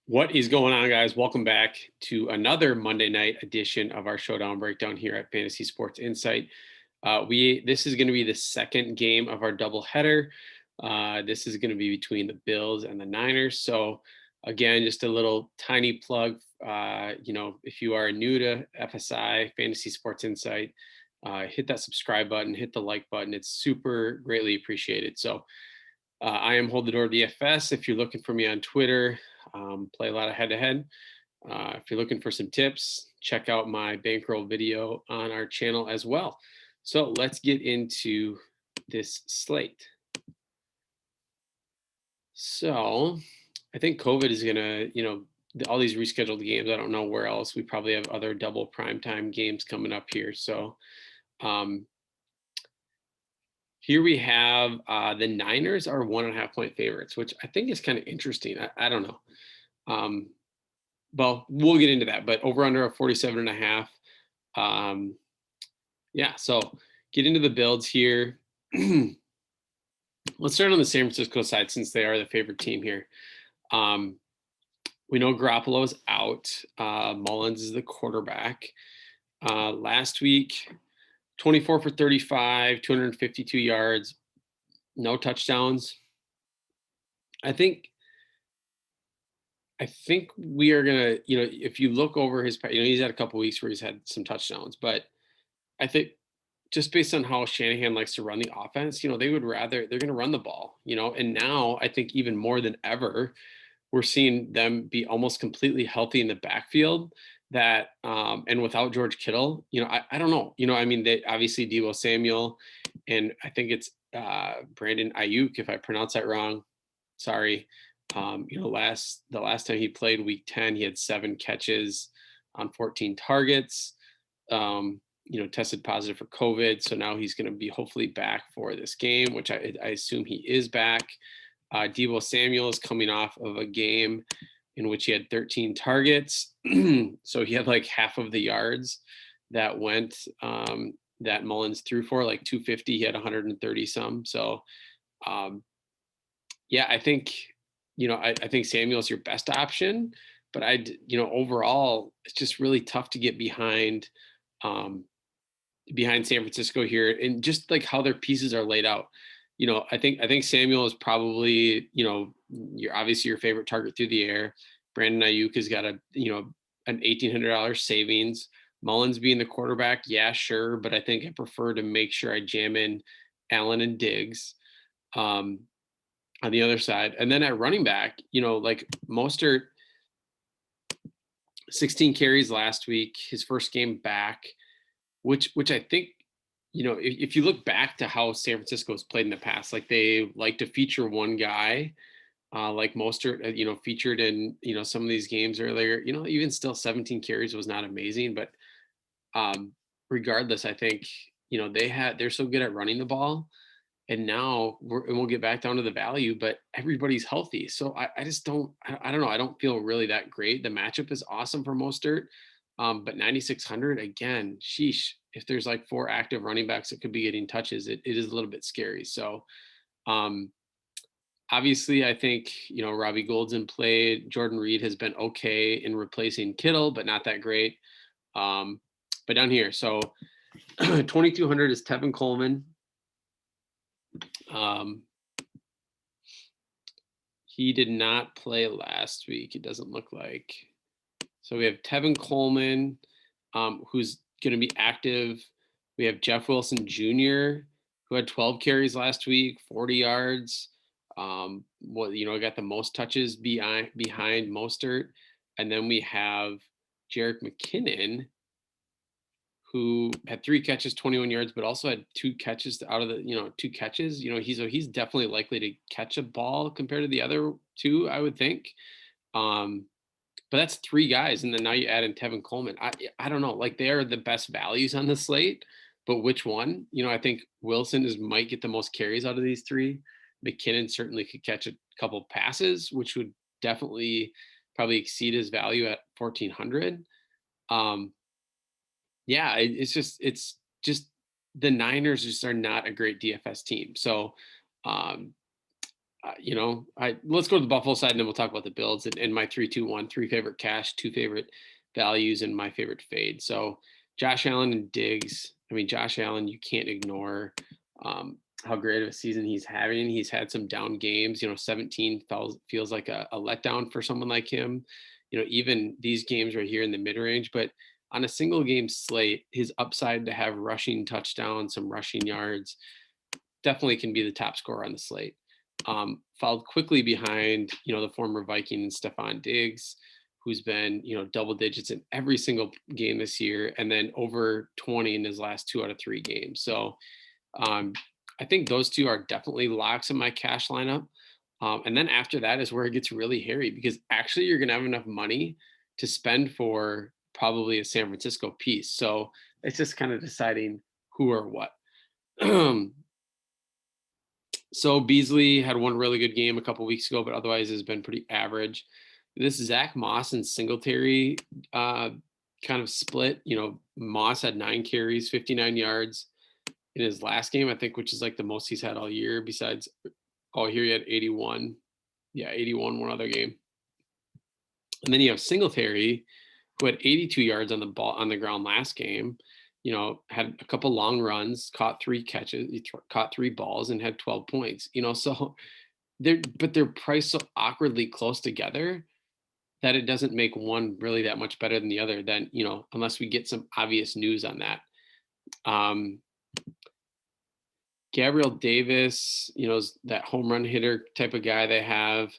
What is going on, guys? Welcome back to another Monday night edition of our Showdown Breakdown here at Fantasy Sports Insight. This is going to be the second game of our doubleheader. This is going to be between the Bills and the Niners. So, again, just a little tiny plug. If you are new to FSI Fantasy Sports Insight, hit that subscribe button, hit the like button. It's super greatly appreciated. So, I am Hold the Door DFS. If you're looking for me on Twitter, play a lot of head-to-head. If you're looking for some tips, check out my bankroll video on our channel as well. So let's get into this slate. So I think COVID is gonna, all these rescheduled games. I don't know where else. We probably have other double primetime games coming up here. So here we have the Niners are 1.5 point favorites, which I think is kind of interesting. I don't know. Well, we'll get into that, but over under a 47.5. Yeah, so get into the builds here. Let's start on the San Francisco side since they are the favorite team here. We know Garoppolo's out. Mullins is the quarterback. Last week, 24 for 35, 252 yards, no touchdowns. I think we are going to, if you look over his, he's had a couple weeks where he's had some touchdowns, but I think just based on how Shanahan likes to run the offense, they're going to run the ball, and now I think even more than ever, we're seeing them be almost completely healthy in the backfield that, and without George Kittle, I don't know, they obviously Deebo Samuel, and I think it's Brandon Ayuk, if I pronounce that wrong, sorry. The last time he played week 10, he had 7 catches on 14 targets, tested positive for COVID. So now he's going to be hopefully back for this game, which I assume he is back. Deebo Samuel is coming off of a game in which he had 13 targets. So he had like half of the yards that went, that Mullins threw for, like 250. He had 130 some. So, yeah, I think, I think Samuel's your best option, but overall, it's just really tough to get behind San Francisco here, and just like how their pieces are laid out. I think Samuel is probably, you're obviously your favorite target through the air. Brandon Ayuk has got an $1,800 savings. Mullins being the quarterback, yeah, sure, but I think I prefer to make sure I jam in Allen and Diggs on the other side. And then at running back, like Mostert, 16 carries last week, his first game back, which I think, if you look back to how San Francisco has played in the past, like they like to feature one guy, like Mostert, featured in, some of these games earlier, even still 17 carries was not amazing, but regardless, I think, they're so good at running the ball. And now we'll get back down to the value, but everybody's healthy. So I just don't know. I don't feel really that great. The matchup is awesome for Mostert. But 9,600 again, sheesh. If there's like 4 active running backs that could be getting touches, it is a little bit scary. So obviously I think, Robbie Gould's played. Jordan Reed has been okay in replacing Kittle, but not that great. But down here, so 2,200 is Tevin Coleman. He did not play last week, it doesn't look like. So we have Tevin Coleman, who's going to be active. We have Jeff Wilson Jr., who had 12 carries last week, 40 yards. Got the most touches behind Mostert. And then we have Jerick McKinnon, who had 3 catches, 21 yards, but also had 2 catches out of the, 2 catches. He's definitely likely to catch a ball compared to the other 2, I would think. But that's 3 guys, and then now you add in Tevin Coleman. I don't know, like they are the best values on the slate, but which one? I think Wilson might get the most carries out of these 3. McKinnon certainly could catch a couple passes, which would definitely probably exceed his value at 1,400. Yeah, it's just the Niners just are not a great DFS team. So let's go to the Buffalo side and then we'll talk about the Bills and my 3-2-1, three favorite cash, two favorite values, and my favorite fade. So Josh Allen and Diggs. I mean, Josh Allen, you can't ignore how great of a season he's having. He's had some down games. 17 feels like a letdown for someone like him. Even these games right here in the mid range, but on a single game slate, his upside to have rushing touchdowns, some rushing yards, definitely can be the top scorer on the slate. Followed quickly behind, the former Viking and Stephon Diggs, who's been, double digits in every single game this year, and then over 20 in his last 2 out of 3 games. So I think those two are definitely locks in my cash lineup. And then after that is where it gets really hairy because actually you're going to have enough money to spend for probably a San Francisco piece. So it's just kind of deciding who or what. So Beasley had one really good game a couple weeks ago, but otherwise has been pretty average. This Zach Moss and Singletary kind of split. Moss had 9 carries, 59 yards in his last game, I think, which is like the most he's had all year. Besides, here he had 81. Yeah, 81 one other game. And then you have Singletary, who had 82 yards on the ground last game. Had a couple long runs, caught 3 catches, he caught 3 balls, and had 12 points. So they're priced so awkwardly close together that it doesn't make one really that much better than the other. Then unless we get some obvious news on that. Gabriel Davis, is that home run hitter type of guy they have.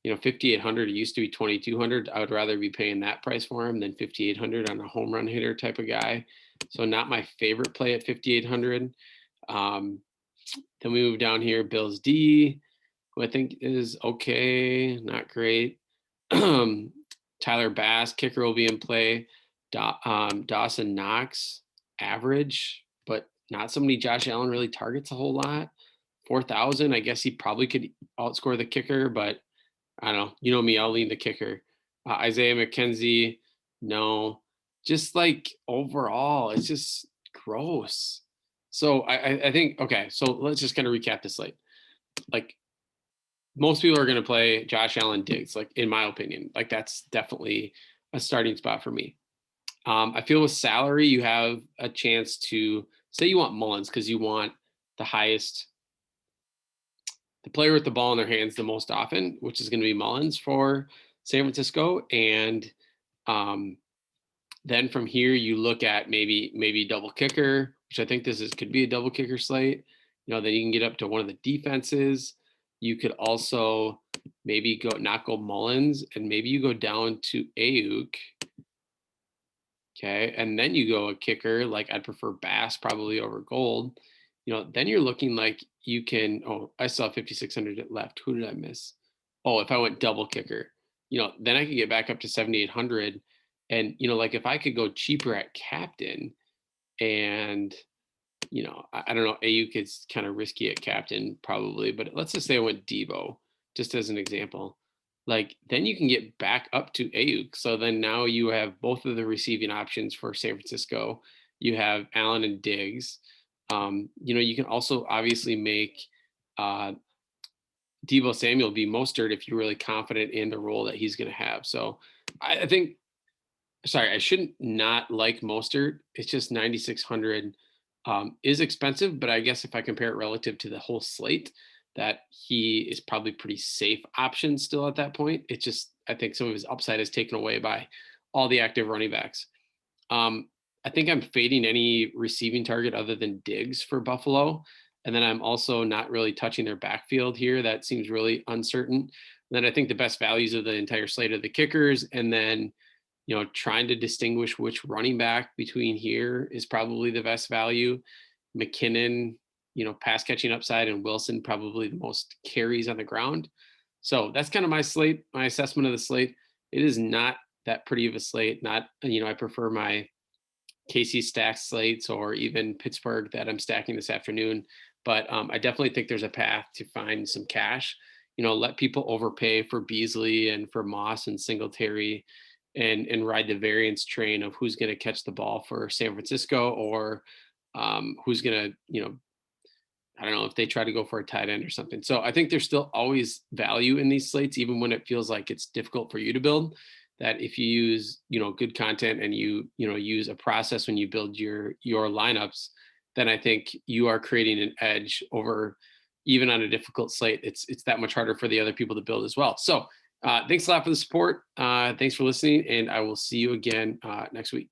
5,800. It used to be 2,200. I would rather be paying that price for him than 5,800 on a home run hitter type of guy. So not my favorite play at 5,800. Then we move down here, Bills D, who I think is okay, not great. Tyler Bass, kicker, will be in play. Dawson Knox, average, but not somebody Josh Allen really targets a whole lot. 4,000. I guess he probably could outscore the kicker, but I don't know. You know me, I'll lean the kicker. Isaiah McKenzie, no. Just like overall, it's just gross. So I think, okay, so let's just kind of recap the slate. Like most people are going to play Josh Allen Diggs, like in my opinion. Like that's definitely a starting spot for me. I feel with salary, you have a chance to say you want Mullins because you want the player with the ball in their hands the most often, which is going to be Mullins for San Francisco. And then from here, you look at maybe double kicker, which I think could be a double kicker slate. Then you can get up to one of the defenses. You could also maybe not go Mullins, and maybe you go down to Ayuk. Okay, and then you go a kicker. Like I'd prefer Bass probably over Gold. Then you're looking like you can. Oh, I saw 5,600 left. Who did I miss? Oh, if I went double kicker, then I could get back up to 7,800. And like if I could go cheaper at captain, and I don't know, Ayuk is kind of risky at captain probably, but let's just say I went Debo, just as an example. Like then you can get back up to Ayuk. So then now you have both of the receiving options for San Francisco. You have Allen and Diggs. You can also obviously make Debo Samuel be Mostert if you're really confident in the role that he's going to have. So I think, sorry, I shouldn't not like Mostert. It's just 9,600 is expensive, but I guess if I compare it relative to the whole slate, that he is probably pretty safe option still at that point. It's just, I think some of his upside is taken away by all the active running backs. I think I'm fading any receiving target other than Diggs for Buffalo. And then I'm also not really touching their backfield here. That seems really uncertain. And then I think the best values of the entire slate are the kickers. And then, trying to distinguish which running back between here is probably the best value. McKinnon, pass catching upside, and Wilson probably the most carries on the ground. So that's kind of my slate, my assessment of the slate. It is not that pretty of a slate. Not, I prefer my KC stack slates or even Pittsburgh that I'm stacking this afternoon. But I definitely think there's a path to find some cash. Let people overpay for Beasley and for Moss and Singletary, and ride the variance train of who's going to catch the ball for San Francisco or who's going to I don't know if they try to go for a tight end or something. So I think there's still always value in these slates, even when it feels like it's difficult for you to build. That if you use, good content and use a process when you build your lineups, then I think you are creating an edge over even on a difficult slate. It's that much harder for the other people to build as well. So thanks a lot for the support. Thanks for listening, and I will see you again next week.